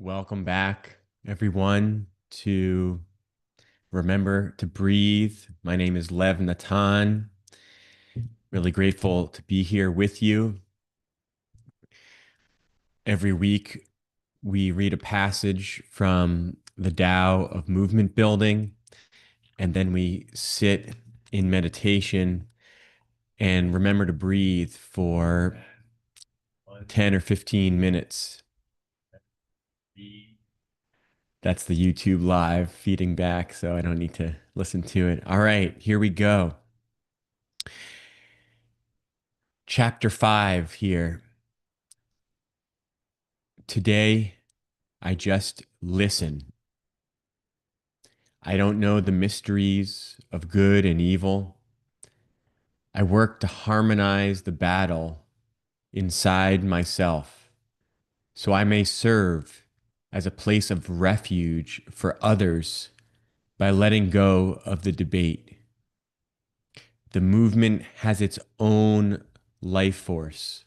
Welcome back, everyone, to Remember to Breathe. My name is Natan. Really grateful to be here with you. Every week, we read a passage from the Tao of Movement Building, and then we sit in meditation and remember to breathe for 10 or 15 minutes. That's the YouTube live feeding back, so I don't need to listen to it. All right, here we go. Chapter 5 here. Today, I just listen. I don't know the mysteries of good and evil. I work to harmonize the battle inside myself so I may serve as a place of refuge for others by letting go of the debate. The movement has its own life force.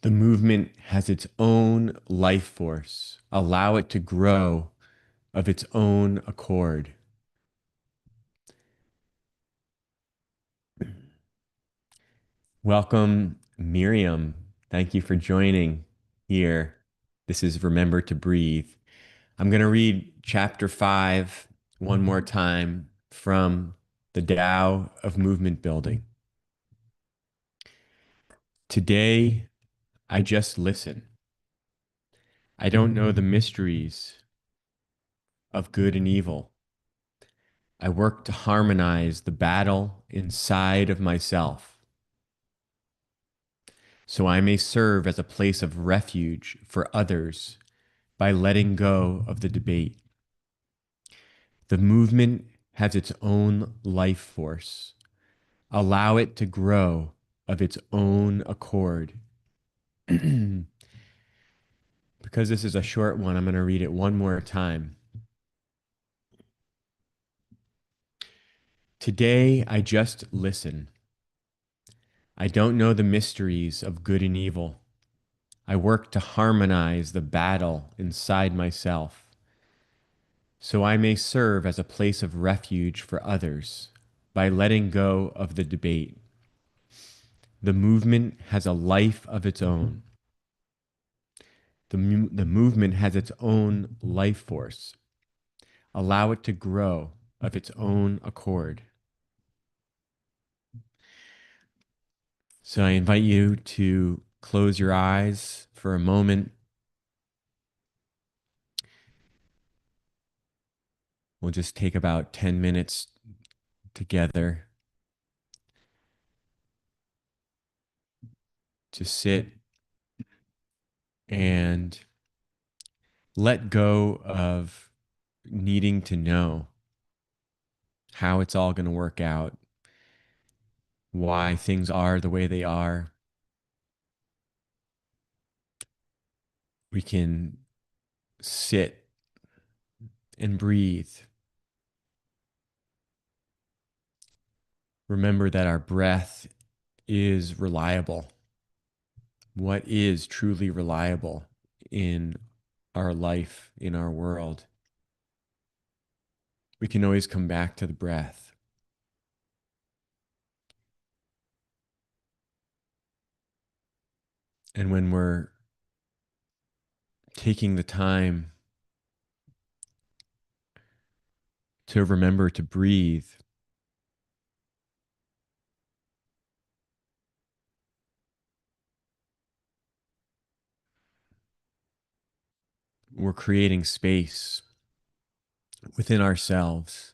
The movement has its own life force. Allow it to grow of its own accord. Welcome, Miriam. Thank you for joining here. This is Remember to Breathe. I'm going to read chapter 5 one more time from the Tao of Movement Building. Today, I just listen. I don't know the mysteries of good and evil. I work to harmonize the battle inside of myself so I may serve as a place of refuge for others by letting go of the debate. The movement has its own life force. Allow it to grow of its own accord. Because this is a short one, I'm going to read it one more time. Today, I just listen. I don't know the mysteries of good and evil. I work to harmonize the battle inside myself so I may serve as a place of refuge for others by letting go of the debate. The movement has a life of its own. The movement has its own life force. Allow it to grow of its own accord. So I invite you to close your eyes for a moment. We'll just take about 10 minutes together to sit and let go of needing to know how it's all going to work out, why things are the way they are. We can sit and breathe. Remember that our breath is reliable. What is truly reliable in our life, in our world? We can always come back to the breath. And when we're taking the time to remember to breathe, we're creating space within ourselves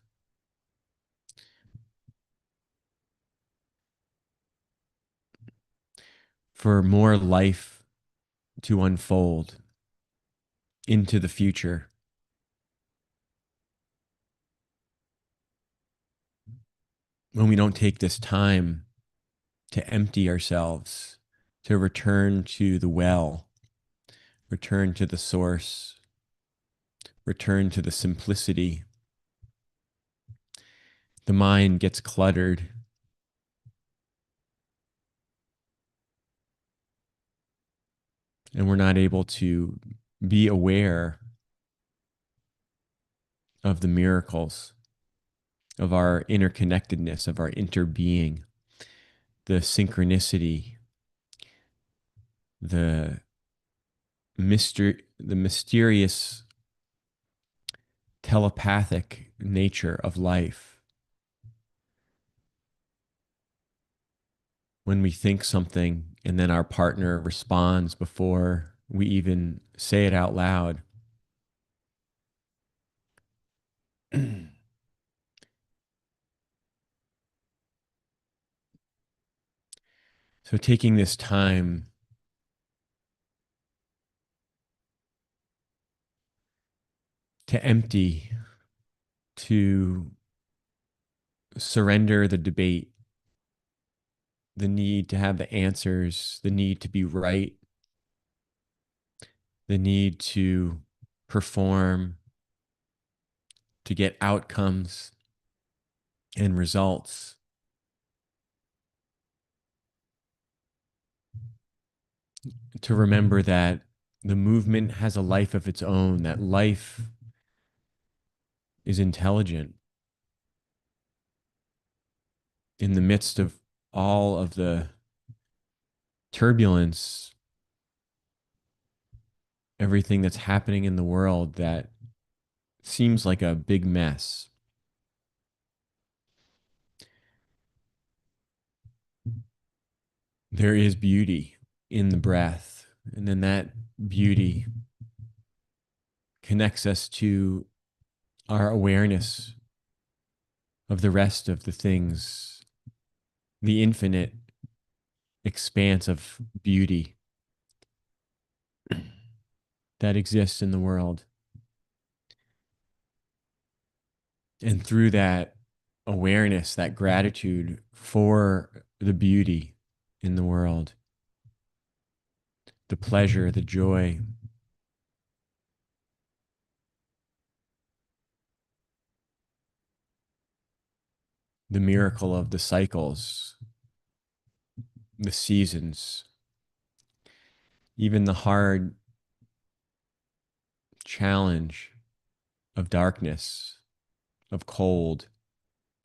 for more life to unfold into the future. When we don't take this time to empty ourselves, to return to the well, return to the source, return to the simplicity, the mind gets cluttered. and we're not able to be aware of the miracles of our interconnectedness, of our interbeing, the synchronicity, the the mysterious telepathic nature of life. When we think something and then our partner responds before we even say it out loud. So taking this time to empty, to surrender the debate, the need to have the answers, the need to be right, the need to perform, to get outcomes and results. To remember that the movement has a life of its own, that life is intelligent in the midst of all of the turbulence, everything that's happening in the world that seems like a big mess. There is beauty in the breath, and then that beauty connects us to our awareness of the rest of the things, the infinite expanse of beauty that exists in the world. And through that awareness, that gratitude for the beauty in the world, the pleasure, the joy, the miracle of the cycles, the seasons, even the hard challenge of darkness, of cold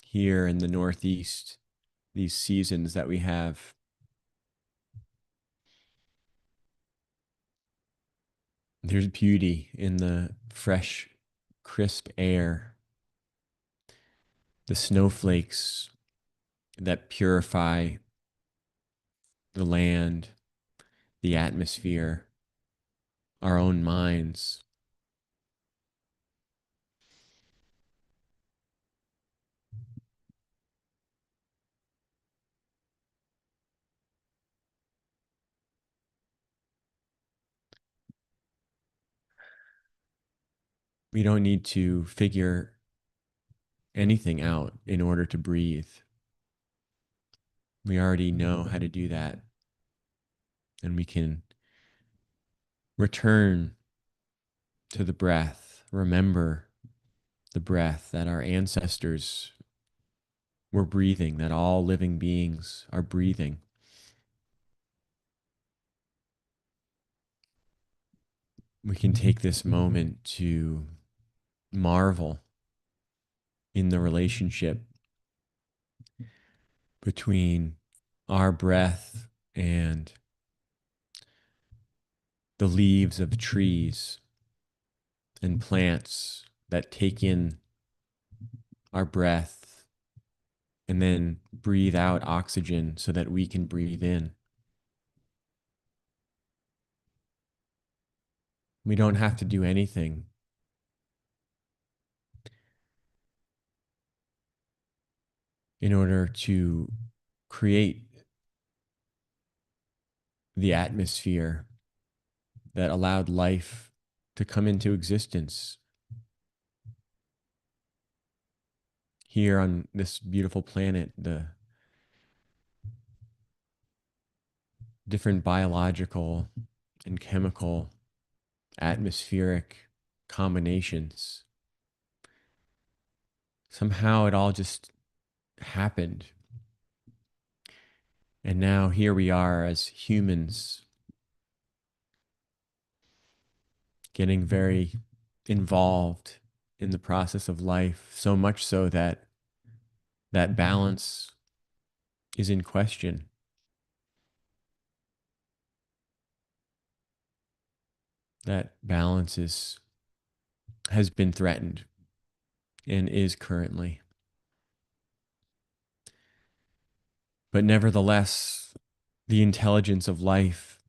here in the Northeast, these seasons that we have. There's beauty in the fresh, crisp air, the snowflakes that purify the land, the atmosphere, our own minds. We don't need to figure anything out in order to breathe. We already know how to do that. And we can return to the breath, remember the breath that our ancestors were breathing, that all living beings are breathing. We can take this moment to marvel in the relationship between our breath and the leaves of trees and plants that take in our breath and then breathe out oxygen so that we can breathe in. We don't have to do anything in order to create the atmosphere that allowed life to come into existence here on this beautiful planet. The different biological and chemical atmospheric combinations. Somehow it all just happened. And now here we are as humans getting very involved in the process of life, so much so that that balance is in question. That balance is has been threatened and is currently. But nevertheless, the intelligence of life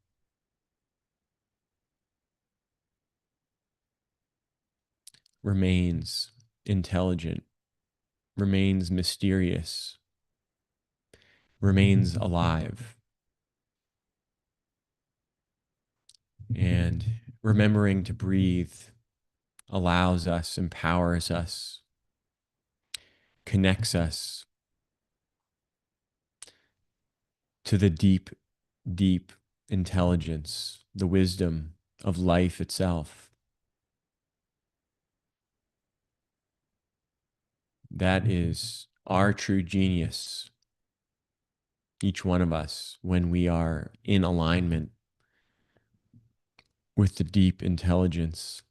remains intelligent, remains mysterious, remains alive. And remembering to breathe allows us, empowers us, connects us to the deep, deep intelligence, the wisdom of life itself. That is our true genius, each one of us, when we are in alignment with the deep intelligence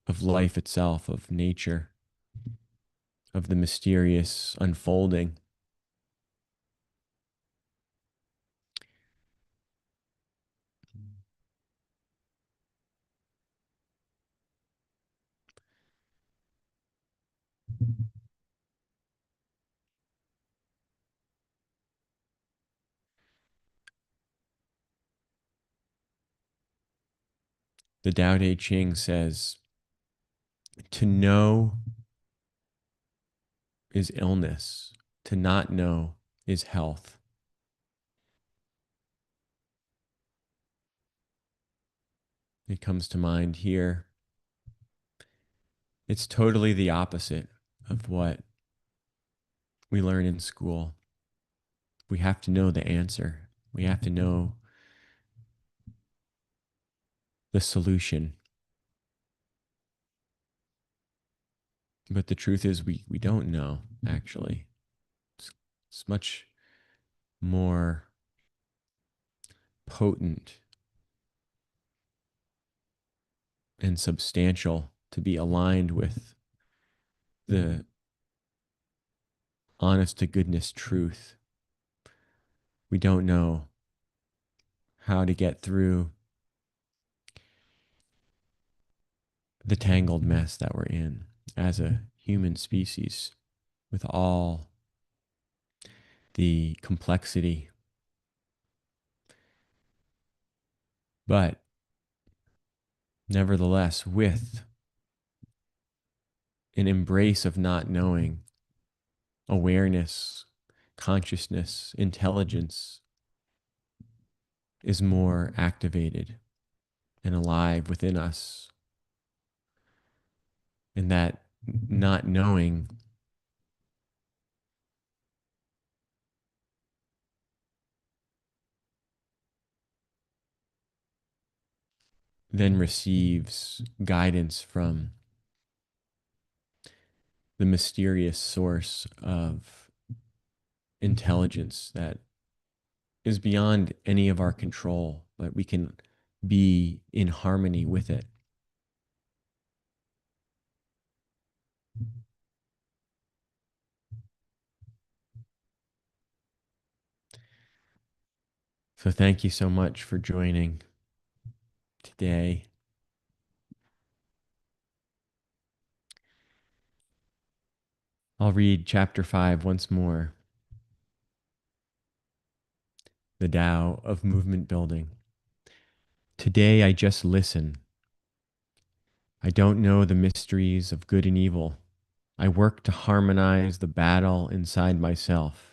of life itself, of nature, of the mysterious unfolding. The Tao Te Ching says, to know is illness, to not know is health. It comes to mind here. It's totally the opposite of what we learn in school. We have to know the answer. We have to know the solution. But the truth is, we don't know, actually. It's much more potent and substantial to be aligned with the honest to goodness truth. We don't know how to get through the tangled mess that we're in as a human species, with all the complexity. But nevertheless, with an embrace of not knowing, awareness, consciousness, intelligence is more activated and alive within us. And that not knowing then receives guidance from the mysterious source of intelligence that is beyond any of our control, but we can be in harmony with it. So thank you so much for joining today. I'll read chapter 5 once more. The Tao of Movement Building. Today I just listen. I don't know the mysteries of good and evil. I work to harmonize the battle inside myself,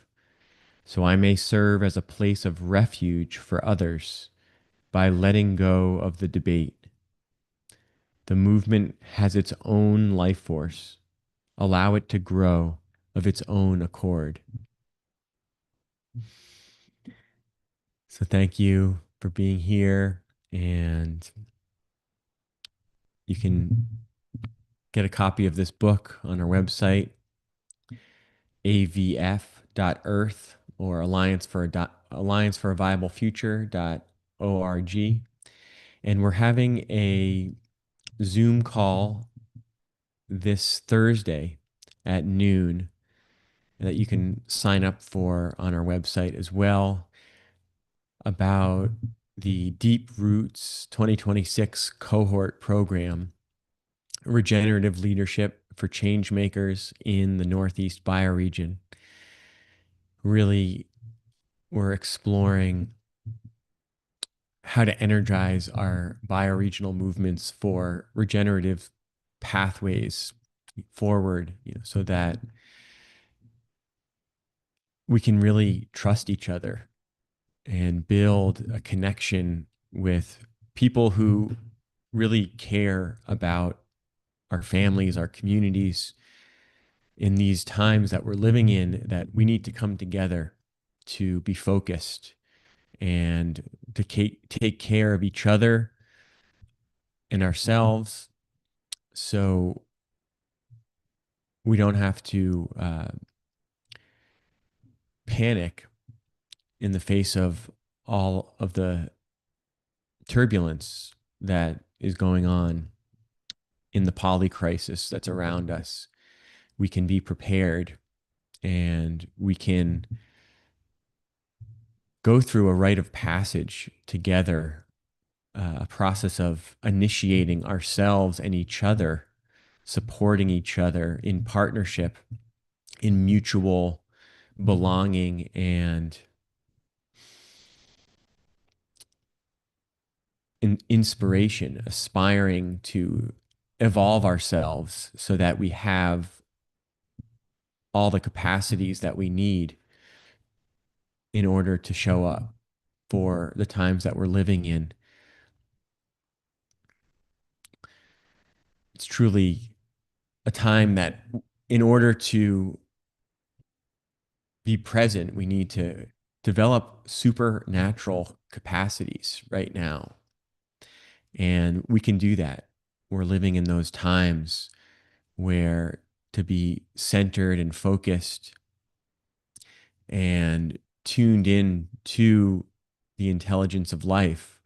so I may serve as a place of refuge for others by letting go of the debate. The movement has its own life force. Allow it to grow of its own accord. So thank you for being here, and you can get a copy of this book on our website, avf.earth, or Alliance for a Viable Future.org. And we're having a Zoom call this Thursday at noon that you can sign up for on our website as well, about the Deep Roots 2026 cohort program, regenerative leadership for change makers in the Northeast bioregion. Really, we're exploring how to energize our bioregional movements for regenerative pathways forward, so that we can really trust each other and build a connection with people who really care about our families, our communities, in these times that we're living in, that we need to come together to be focused and to take care of each other and ourselves, so we don't have to panic in the face of all of the turbulence that is going on in the poly crisis that's around us. We can be prepared, and we can go through a rite of passage together, a process of initiating ourselves and each other, supporting each other in partnership, in mutual belonging, and in inspiration, aspiring to evolve ourselves so that we have all the capacities that we need in order to show up for the times that we're living in. It's truly a time that, in order to be present, we need to develop supernatural capacities right now. And we can do that. We're living in those times where to be centered and focused and tuned in to the intelligence of life,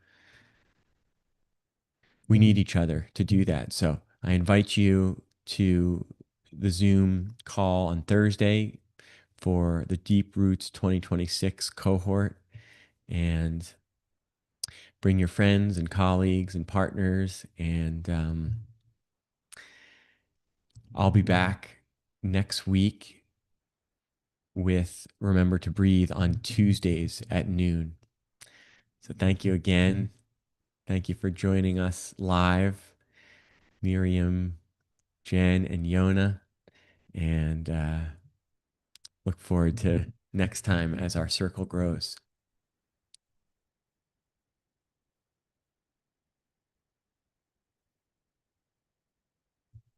we need each other to do that. So I invite you to the Zoom call on Thursday for the Deep Roots 2026 cohort, and bring your friends and colleagues and partners. And I'll be back next week with Remember to Breathe on Tuesdays at noon. So thank you again. Thank you for joining us live, Miriam, Jen, and Yona. And look forward to next time as our circle grows.